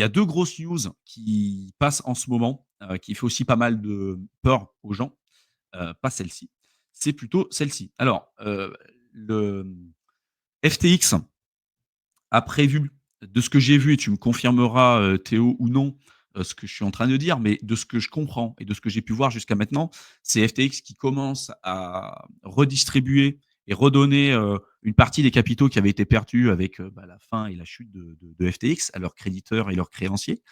y a 2 grosses news qui passent en ce moment, qui fait aussi pas mal de peur aux gens, pas celle-ci, c'est plutôt celle-ci. Alors, le, FTX a prévu, de ce que j'ai vu et tu me confirmeras, Théo ou non, ce que je suis en train de dire, mais de ce que je comprends et de ce que j'ai pu voir jusqu'à maintenant, c'est FTX qui commence à redistribuer et redonner, une partie des capitaux qui avaient été perdus avec, la fin et la chute de FTX à leurs créditeurs et leurs créanciers.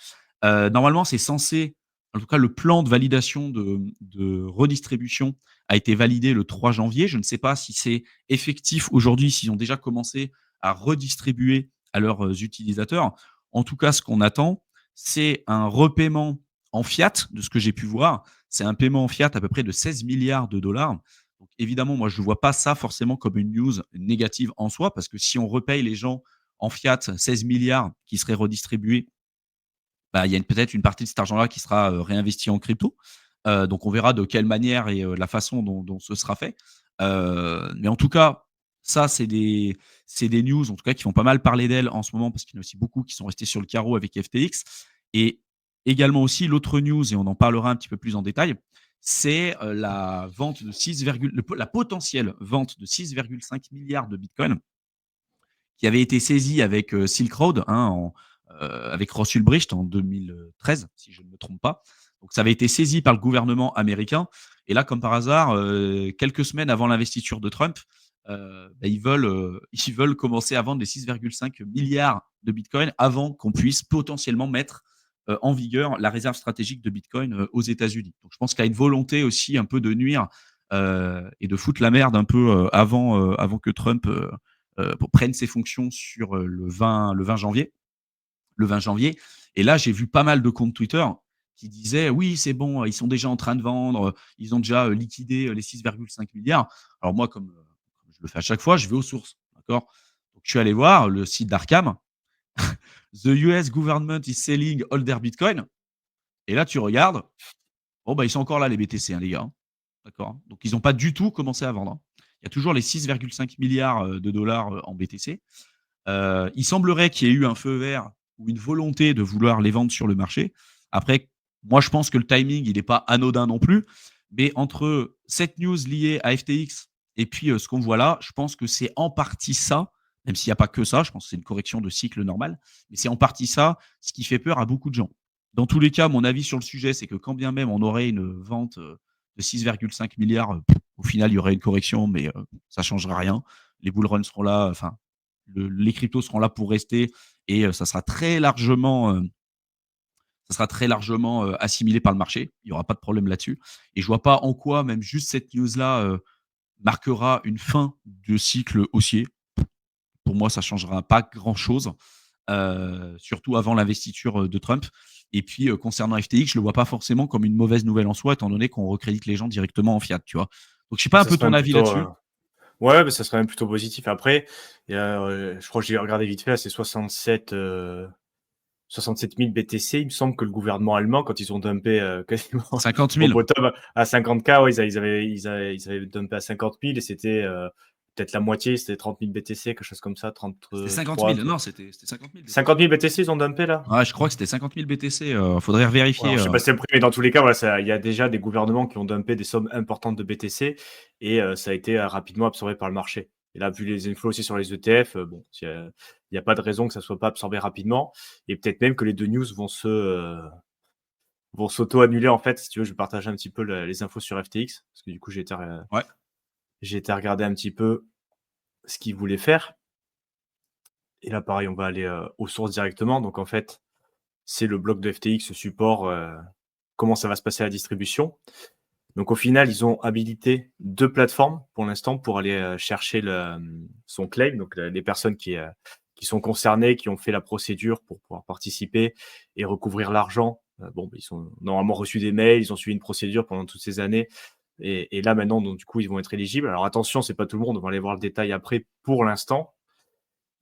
Normalement, c'est censé en tout cas, le plan de validation de redistribution a été validé le 3 janvier. Je ne sais pas si c'est effectif aujourd'hui, s'ils ont déjà commencé à redistribuer à leurs, utilisateurs. En tout cas, ce qu'on attend, c'est un repaiement en fiat, de ce que j'ai pu voir. C'est un paiement en fiat à peu près de 16 milliards de dollars. Donc évidemment, moi, je ne vois pas ça forcément comme une news négative en soi, parce que si on repaye les gens en fiat 16 milliards qui seraient redistribués, il y a peut-être une partie de cet argent-là qui sera, réinvesti en crypto. Donc on verra de quelle manière et la façon dont ce sera fait. Mais en tout cas, ça, c'est des news, en tout cas, qui font pas mal parler d'elles en ce moment parce qu'il y en a aussi beaucoup qui sont restés sur le carreau avec FTX. Et également aussi l'autre news, et on en parlera un petit peu plus en détail, c'est, la vente de 6 virgule le la potentielle vente de 6,5 milliards de bitcoin qui avait été saisie avec, Silk Road, avec Ross Ulbricht en 2013, si je ne me trompe pas. Donc ça avait été saisi par le gouvernement américain et là, comme par hasard, quelques semaines avant l'investiture de Trump, ils veulent commencer à vendre les 6,5 milliards de bitcoin avant qu'on puisse potentiellement mettre, en vigueur la réserve stratégique de bitcoin, aux États-Unis. Donc je pense qu'il y a une volonté aussi un peu de nuire, et de foutre la merde un peu, avant que Trump, prenne ses fonctions sur, le 20 janvier. Le 20 janvier. Et là, j'ai vu pas mal de comptes Twitter qui disaient: «Oui, c'est bon, ils sont déjà en train de vendre, ils ont déjà, liquidé, les 6,5 milliards». Alors moi, comme je le fais à chaque fois, je vais aux sources, d'accord? Donc je suis allé voir le site d'Arkham, «The US government is selling all their Bitcoin», et là, tu regardes, bon, ils sont encore là les BTC, hein, les gars, hein, d'accord? Donc ils n'ont pas du tout commencé à vendre, hein. Il y a toujours les 6,5 milliards de dollars, en BTC. Il semblerait qu'il y ait eu un feu vert ou une volonté de vouloir les vendre sur le marché. Après, moi, je pense que le timing, il n'est pas anodin non plus. Mais entre cette news liée à FTX et puis ce qu'on voit là, je pense que c'est en partie ça, même s'il n'y a pas que ça, je pense que c'est une correction de cycle normal, mais c'est en partie ça ce qui fait peur à beaucoup de gens. Dans tous les cas, mon avis sur le sujet, c'est que quand bien même on aurait une vente de 6,5 milliards, au final, il y aurait une correction, mais ça ne changera rien. Les bull runs seront là, enfin, les cryptos seront là pour rester et ça sera très largement assimilé par le marché. Il n'y aura pas de problème là-dessus. Et je vois pas en quoi, même juste cette news-là, marquera une fin de cycle haussier. Pour moi, ça changera pas grand-chose, surtout avant l'investiture de Trump. Et puis, concernant FTX, je le vois pas forcément comme une mauvaise nouvelle en soi, étant donné qu'on recrédite les gens directement en fiat, tu vois. Donc, je sais pas un Ça peu serait ton même avis plutôt, là-dessus. ouais, mais ça serait même plutôt positif. Après, je crois que j'ai regardé vite fait, là, c'est 67 000 BTC. Il me semble que le gouvernement allemand, quand ils ont dumpé quasiment 50 au 000. bottom à 50K, ouais, ils avaient dumpé à 50 000 et c'était peut-être la moitié, c'était 30 000 BTC, quelque chose comme ça, C'était 50 33. 000. Non, c'était 50 000 BTC. 50 000 BTC, ils ont dumpé là? Ouais, je crois que c'était 50 000 BTC. Faudrait Ouais, alors, vérifier. je sais pas si c'est le prix, mais dans tous les cas, voilà, il y a déjà des gouvernements qui ont dumpé des sommes importantes de BTC et ça a été rapidement absorbé par le marché. Et là, vu les infos aussi sur les ETF, bon, il n'y a pas de raison que ça ne soit pas absorbé rapidement. Et peut-être même que les deux news vont s'auto-annuler en fait. Si tu veux, je vais partager un petit peu les infos sur FTX, parce que du coup, Ouais. j'ai été regarder un petit peu ce qu'ils voulaient faire. Et là, pareil, on va aller aux sources directement. Donc, en fait, c'est le bloc de FTX, support, comment ça va se passer à la distribution. Donc, au final, ils ont habilité 2 plateformes pour l'instant pour aller chercher son claim. Donc, les personnes qui sont concernées, qui ont fait la procédure pour pouvoir participer et recouvrir l'argent. Bon, ils ont normalement reçu des mails, ils ont suivi une procédure pendant toutes ces années. Et là, maintenant, donc, du coup, ils vont être éligibles. Alors, attention, c'est pas tout le monde. On va aller voir le détail après pour l'instant.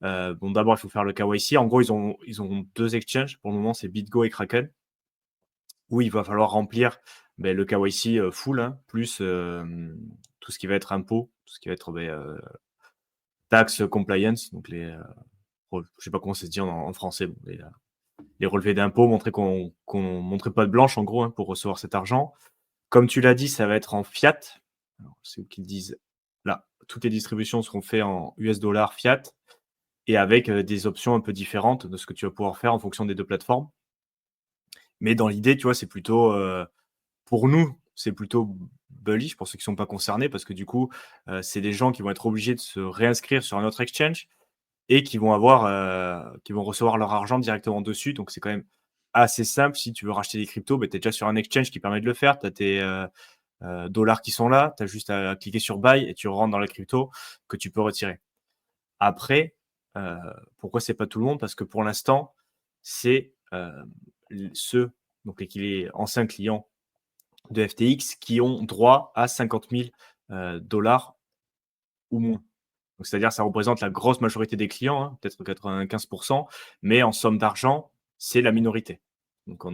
Bon, d'abord, il faut faire le KYC. En gros, ils ont 2 exchanges. Pour le moment, c'est BitGo et Kraken, où il va falloir remplir le KYC full, hein, plus tout ce qui va être impôt, tout ce qui va être tax compliance, donc je sais pas comment ça se dit en français, bon, les relevés d'impôts, montrer qu'on montrait pas de blanche, en gros, hein, pour recevoir cet argent. Comme tu l'as dit, ça va être en fiat. Alors, c'est eux qui le disent là. Toutes les distributions seront faites en US dollars fiat et avec des options un peu différentes de ce que tu vas pouvoir faire en fonction des deux plateformes. Mais dans l'idée, tu vois, c'est plutôt, pour nous, c'est plutôt bullish pour ceux qui ne sont pas concernés parce que du coup, c'est des gens qui vont être obligés de se réinscrire sur un autre exchange et qui vont recevoir leur argent directement dessus. Donc, c'est quand même assez simple. Si tu veux racheter des cryptos, tu es déjà sur un exchange qui permet de le faire. Tu as tes dollars qui sont là. Tu as juste à cliquer sur buy et tu rentres dans la crypto que tu peux retirer. Après, pourquoi c'est pas tout le monde? Parce que pour l'instant, c'est ceux, donc les anciens clients de FTX qui ont droit à 50 000 dollars ou moins. Donc, c'est-à-dire ça représente la grosse majorité des clients, hein, peut-être 95%, mais en somme d'argent, c'est la minorité. Donc,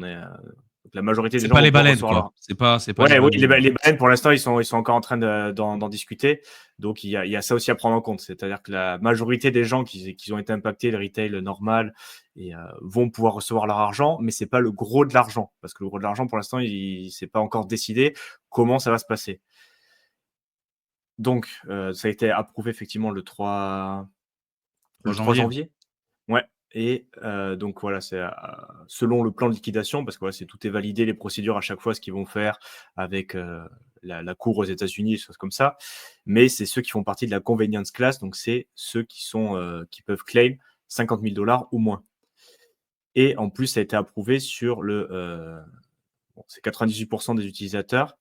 la majorité des C'est gens pas vont les pouvoir baleines, recevoir quoi. leur. C'est pas les Ouais, oui, baleines. les baleines, pour l'instant, ils sont encore en train d'en discuter. Donc, il y a ça aussi à prendre en compte. C'est-à-dire que la majorité des gens qui ont été impactés, le retail normal, vont pouvoir recevoir leur argent, mais c'est pas le gros de l'argent. Parce que le gros de l'argent, pour l'instant, c'est pas encore décidé comment ça va se passer. Donc, ça a été approuvé effectivement le 3 janvier. janvier. Ouais. Et donc voilà, c'est selon le plan de liquidation, parce que voilà, tout est validé, les procédures à chaque fois, ce qu'ils vont faire avec la cour aux États-Unis, des choses comme ça. Mais c'est ceux qui font partie de la convenience class, donc c'est ceux qui peuvent claim 50 000 dollars ou moins. Et en plus, ça a été approuvé sur c'est 98% des utilisateurs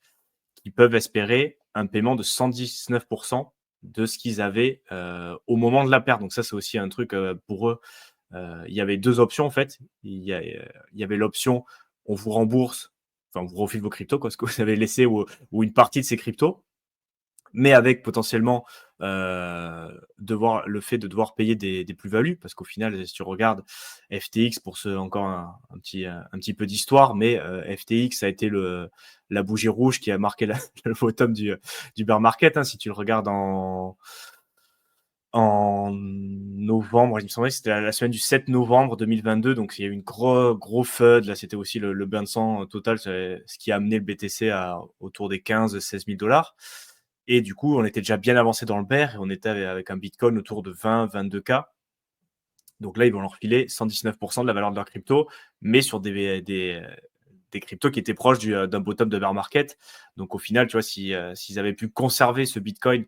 qui peuvent espérer un paiement de 119% de ce qu'ils avaient au moment de la perte. Donc ça, c'est aussi un truc pour eux. Il y avait deux options en fait. Il y avait l'option on vous rembourse, enfin on vous refile vos cryptos, quoi, ce que vous avez laissé ou une partie de ces cryptos, mais avec potentiellement le fait de devoir payer des plus-values, parce qu'au final, si tu regardes FTX, pour ceux encore un petit peu d'histoire, mais FTX a été la bougie rouge qui a marqué le bottom du bear market, hein, si tu le regardes en novembre, il me semblait que c'était la semaine du 7 novembre 2022, donc il y a eu une gros FUD, là c'était aussi le bain de sang total, ce qui a amené le BTC autour des 15-16 000 dollars. Et du coup, on était déjà bien avancé dans le bear et on était avec un Bitcoin autour de 20-22K. Donc là, ils vont leur filer 119% de la valeur de leur crypto, mais sur des cryptos qui étaient proches d'un bottom de bear market. Donc au final, tu vois, s'ils avaient pu conserver ce Bitcoin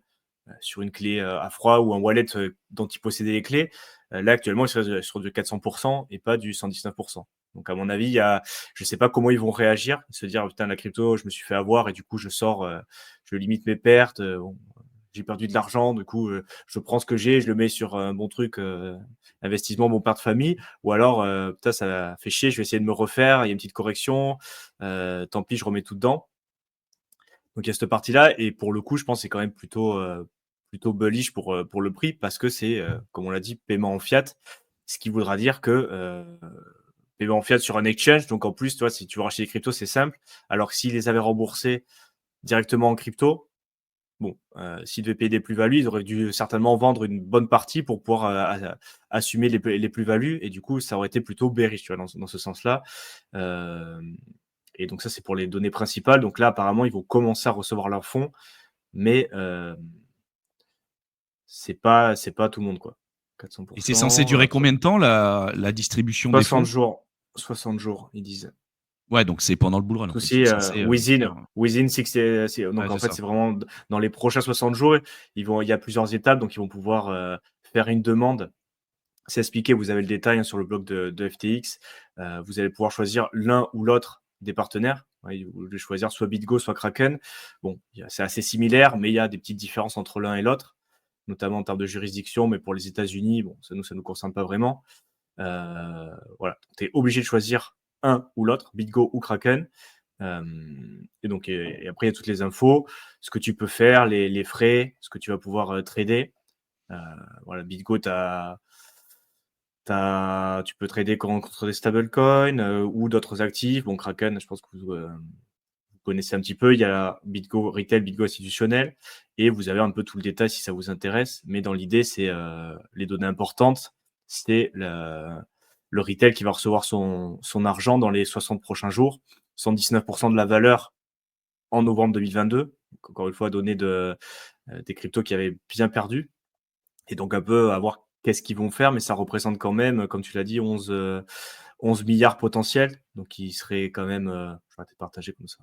sur une clé à froid ou un wallet dont ils possédaient les clés, là actuellement, ils seraient sur du 400% et pas du 119%. Donc à mon avis, je ne sais pas comment ils vont réagir, se dire putain la crypto, je me suis fait avoir et du coup je sors, je limite mes pertes, j'ai perdu de l'argent, du coup je prends ce que j'ai, je le mets sur un bon truc, investissement, bon père de famille, ou alors putain ça fait chier, je vais essayer de me refaire, il y a une petite correction, tant pis, je remets tout dedans. Donc il y a cette partie-là, et pour le coup, je pense que c'est quand même plutôt bullish pour le prix, parce que c'est, comme on l'a dit, paiement en fiat, ce qui voudra dire que paiement en fiat sur un exchange, donc en plus, toi, si tu veux racheter des cryptos, c'est simple, alors que s'ils les avaient remboursés directement en crypto, bon, s'ils devaient payer des plus-values, ils auraient dû certainement vendre une bonne partie pour pouvoir assumer les plus-values, et du coup, ça aurait été plutôt bearish, tu vois, dans ce sens-là. Et donc ça, c'est pour les données principales. Donc là, apparemment, ils vont commencer à recevoir leurs fonds, mais c'est pas tout le monde, quoi. Et c'est censé 400%, durer combien de temps la distribution des 60 fonds? jours. 60 jours, ils disent. Ouais, donc c'est pendant le bull run en fait. Aussi, C'est censé faire. within 60, donc Ouais, en c'est fait, ça. c'est vraiment dans les prochains 60 jours, il y a plusieurs étapes, donc ils vont pouvoir faire une demande. C'est expliqué, vous avez le détail hein, sur le blog de FTX. Vous allez pouvoir choisir l'un ou l'autre des partenaires. Ouais, vous pouvez choisir soit BitGo, soit Kraken. Bon, c'est assez similaire, mais il y a des petites différences entre l'un et l'autre, notamment en termes de juridiction, mais pour les États-Unis, bon, ça nous concerne pas vraiment. Voilà, tu es obligé de choisir un ou l'autre, BitGo ou Kraken. Et donc, et après, il y a toutes les infos, ce que tu peux faire, les frais, ce que tu vas pouvoir trader. Voilà, BitGo, tu peux trader contre des stablecoins ou d'autres actifs. Bon, Kraken, je pense que vous connaissez un petit peu. Il y a BitGo retail, BitGo institutionnel, et vous avez un peu tout le détail si ça vous intéresse. Mais dans l'idée, c'est les données importantes, c'est le retail qui va recevoir son argent dans les 60 prochains jours. 119% de la valeur en novembre 2022. Donc, encore une fois, données des cryptos qui avaient bien perdu. Et donc, un peu à voir qu'est-ce qu'ils vont faire, mais ça représente quand même, comme tu l'as dit, 11 milliards potentiels. Donc, il serait quand même, je vais peut-être partager comme ça.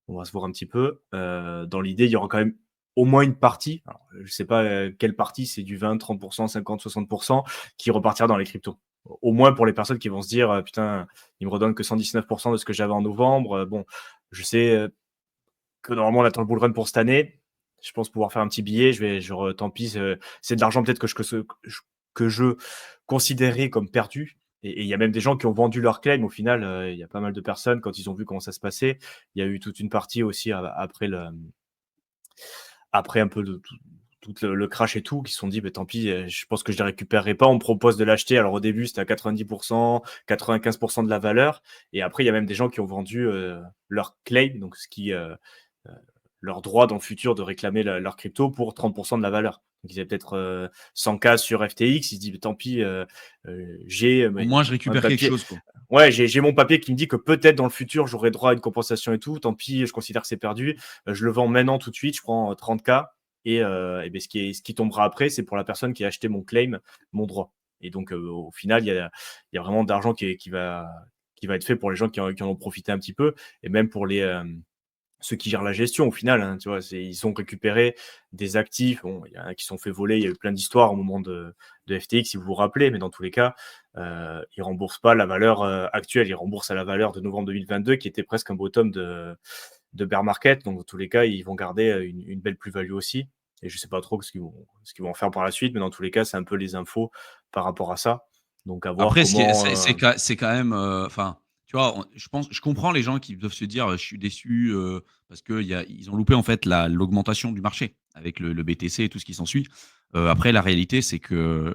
On va se voir un petit peu. Dans l'idée, il y aura quand même au moins une partie, alors, je ne sais pas quelle partie, c'est du 20, 30%, 50, 60%, qui repartira dans les cryptos. Au moins pour les personnes qui vont se dire, putain, il me redonne que 119% de ce que j'avais en novembre. Bon, je sais que normalement on attend le bull run pour cette année. Je pense pouvoir faire un petit billet. Tant pis, c'est de l'argent peut-être que je considérais comme perdu. Et il y a même des gens qui ont vendu leur claim. Au final, il y a pas mal de personnes, quand ils ont vu comment ça se passait, il y a eu toute une partie aussi après un peu de tout le crash et tout, qui se sont dit, bah, tant pis, je pense que je ne les récupérerai pas. On me propose de l'acheter. Alors au début, c'était à 90%, 95% de la valeur. Et après, il y a même des gens qui ont vendu leur claim, donc leur droit dans le futur de réclamer leur crypto pour 30% de la valeur. Donc ils avaient peut-être 100K sur FTX. Ils se disent, bah, tant pis, j'ai Au moins, je un récupère quelque papier. chose, quoi. Ouais, j'ai mon papier qui me dit que peut-être dans le futur, j'aurai droit à une compensation et tout. Tant pis, je considère que c'est perdu. Je le vends maintenant tout de suite. Je prends 30K. Et ben, ce qui tombera après, c'est pour la personne qui a acheté mon claim, mon droit. Et donc, au final, il y a vraiment d'argent qui va être fait pour les gens qui en ont profité un petit peu. Et même pour ceux qui gèrent la gestion, au final, hein, tu vois, ils ont récupéré des actifs. Bon, il y en a qui se sont fait voler. Il y a eu plein d'histoires au moment de FTX, si vous vous rappelez. Mais dans tous les cas, ils remboursent pas la valeur actuelle. Ils remboursent à la valeur de novembre 2022, qui était presque un bottom de bear market. Donc, dans tous les cas, ils vont garder une belle plus-value aussi. Et je sais pas trop ce qu'ils vont en faire par la suite. Mais dans tous les cas, c'est un peu les infos par rapport à ça. Donc, à voir Après, comment. c'est quand même, enfin, tu vois, je comprends les gens qui doivent se dire, je suis déçu parce qu'ils ont loupé en fait l'augmentation du marché avec le BTC et tout ce qui s'ensuit. Après, la réalité, c'est que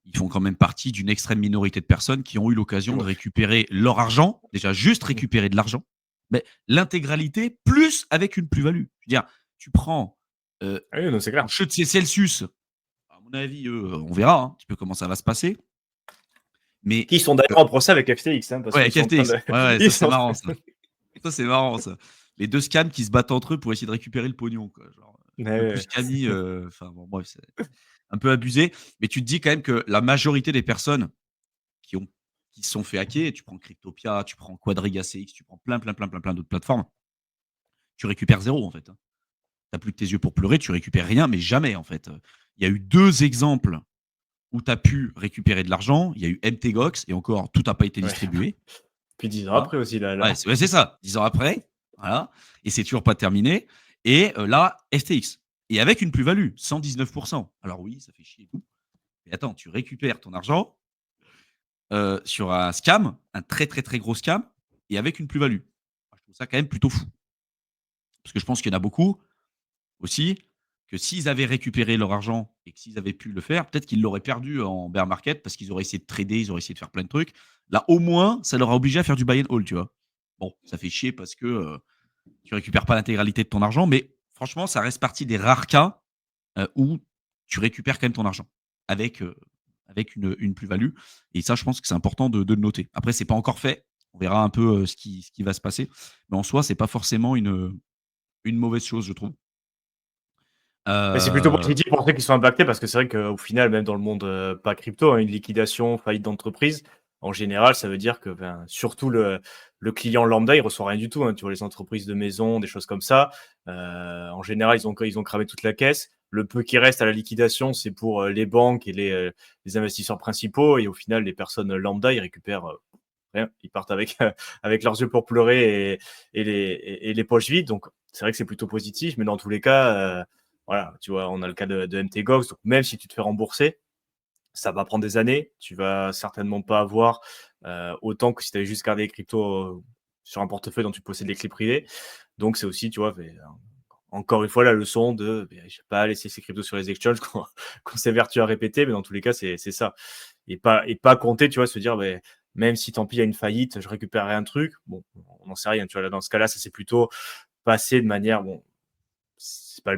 ils font quand même partie d'une extrême minorité de personnes qui ont eu l'occasion de Ouais. récupérer leur argent, déjà juste récupérer de l'argent, mais l'intégralité plus avec une plus-value. Je veux dire, tu prends Ah oui, non, c'est clair. en chute Celsius, à mon avis, on verra un petit peu comment ça va se passer. Mais Qui sont d'ailleurs en procès avec FTX, hein, parce ouais, qu'ils avec sont en train FTX. de. Ouais, ouais, Ils ça c'est sont... marrant ça. Ça c'est marrant ça. Les deux scams qui se battent entre eux pour essayer de récupérer le pognon, quoi. Genre, Ouais, le plus ouais. scammy, enfin bon, bref, c'est un peu abusé. Mais tu te dis quand même que la majorité des personnes qui ont qui se sont fait hacker, tu prends Cryptopia, tu prends Quadriga CX, tu prends plein d'autres plateformes, tu récupères zéro en fait, hein. Tu plus que tes yeux pour pleurer, tu récupères rien, mais jamais en fait. Il y a eu 2 exemples où tu as pu récupérer de l'argent. Il y a eu MTGOX et encore tout n'a pas été Ouais. distribué. Puis 10 ans Hein. après aussi, là. Ouais, c'est ça, 10 ans après, voilà, et c'est toujours pas terminé. Et là, FTX. Et avec une plus-value, 119%. Alors oui, ça fait chier et tout. Mais attends, tu récupères ton argent sur un scam, un très très très gros scam, et avec une plus-value. Je trouve ça quand même plutôt fou. Parce que je pense qu'il y en a beaucoup aussi que s'ils avaient récupéré leur argent et que s'ils avaient pu le faire, peut-être qu'ils l'auraient perdu en bear market parce qu'ils auraient essayé de trader, ils auraient essayé de faire plein de trucs. Là, au moins, ça leur a obligé à faire du buy and hold, tu vois. Bon, ça fait chier parce que tu récupères pas l'intégralité de ton argent, mais franchement, ça reste partie des rares cas où tu récupères quand même ton argent avec, avec une plus-value. Et ça, je pense que c'est important de le noter. Après, c'est pas encore fait. On verra un peu ce qui va se passer. Mais en soi, c'est pas forcément une mauvaise chose, je trouve. Mais c'est plutôt Euh, positif pour ceux qui sont impactés, parce que c'est vrai qu'au final, même dans le monde pas crypto, hein, une liquidation, faillite d'entreprise, en général, ça veut dire que surtout le client lambda, il reçoit rien du tout, hein. Tu vois, les entreprises de maison, des choses comme ça, en général, ils ont cramé toute la caisse. Le peu qui reste à la liquidation, c'est pour les banques et les investisseurs principaux. Et au final, les personnes lambda, ils récupèrent rien. Ils partent avec, avec leurs yeux pour pleurer et les poches vides. Donc, c'est vrai que c'est plutôt positif, mais dans tous les cas, voilà, tu vois, on a le cas de MTGOX. Donc, même si tu te fais rembourser, ça va prendre des années. Tu vas certainement pas avoir autant que si tu avais juste gardé les cryptos sur un portefeuille dont tu possèdes les clés privées. Donc, c'est aussi, tu vois, encore une fois, la leçon de je ne vais pas laisser ces cryptos sur les exchanges qu'on s'évertue à répéter, mais dans tous les cas, c'est ça. Et pas compter, tu vois, se dire, même si tant pis, il y a une faillite, je récupérerai un truc. Bon, on n'en sait rien, tu vois. Là, dans ce cas-là, ça s'est plutôt passé de manière, bon, c'est pas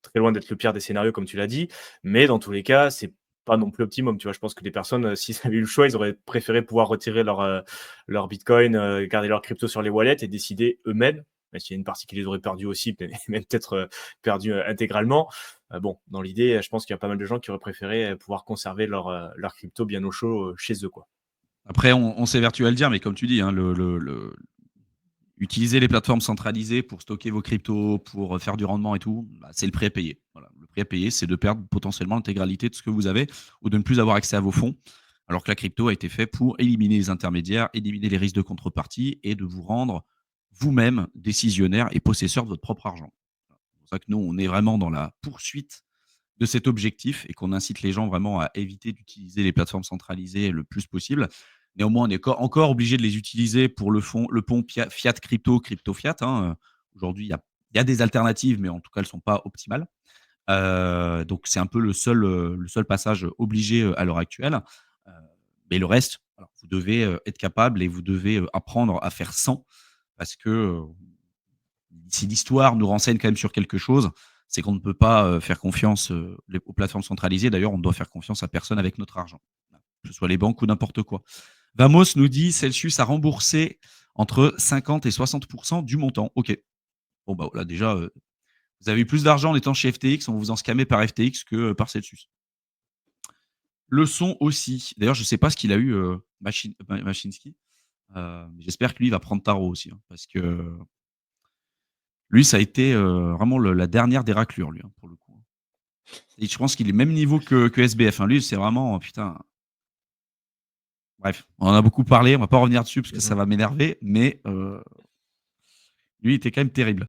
très loin d'être le pire des scénarios, comme tu l'as dit, mais dans tous les cas, c'est pas non plus optimum, tu vois? Je pense que les personnes, s'ils avaient eu le choix, ils auraient préféré pouvoir retirer leur bitcoin, garder leur crypto sur les wallets et décider eux-mêmes, même s'il y a une partie qui les aurait perdus aussi, mais même peut-être, perdus, intégralement. Bon, dans l'idée, je pense qu'il y a pas mal de gens qui auraient préféré, pouvoir conserver leur crypto bien au chaud, chez eux, quoi. Après, on s'évertue à le dire, mais comme tu dis, hein, utiliser les plateformes centralisées pour stocker vos cryptos, pour faire du rendement et tout, bah, c'est le prix à payer. Voilà. Le prix à payer, c'est de perdre potentiellement l'intégralité de ce que vous avez ou de ne plus avoir accès à vos fonds. Alors que la crypto a été fait pour éliminer les intermédiaires, éliminer les risques de contrepartie et de vous rendre vous-même décisionnaire et possesseur de votre propre argent. C'est pour ça que nous, on est vraiment dans la poursuite de cet objectif et qu'on incite les gens vraiment à éviter d'utiliser les plateformes centralisées le plus possible. Néanmoins, on est encore obligé de les utiliser pour le pont fiat crypto, crypto fiat, hein. Aujourd'hui, il y a des alternatives, mais en tout cas, elles ne sont pas optimales. Donc, c'est un peu le seul passage obligé à l'heure actuelle. Euh, mais le reste, alors, vous devez être capable et vous devez apprendre à faire sans parce que si l'histoire nous renseigne quand même sur quelque chose, c'est qu'on ne peut pas faire confiance aux plateformes centralisées. D'ailleurs, on ne doit faire confiance à personne avec notre argent, que ce soit les banques ou n'importe quoi. Vamos nous dit Celsius a remboursé entre 50 et 60% du montant. Ok. Bon, bah voilà, déjà, vous avez eu plus d'argent en étant chez FTX, on vous en scammé par FTX que par Celsius. Le son aussi. D'ailleurs, je ne sais pas ce qu'il a eu, Machinsky. J'espère que lui va prendre tarot aussi, hein, parce que lui, ça a été vraiment la dernière des raclures, lui, hein, pour le coup. Et je pense qu'il est même niveau que SBF, hein. Lui, c'est vraiment, putain. Bref, on en a beaucoup parlé, on va pas revenir dessus parce que ça Mmh. va m'énerver, mais lui, il était quand même terrible.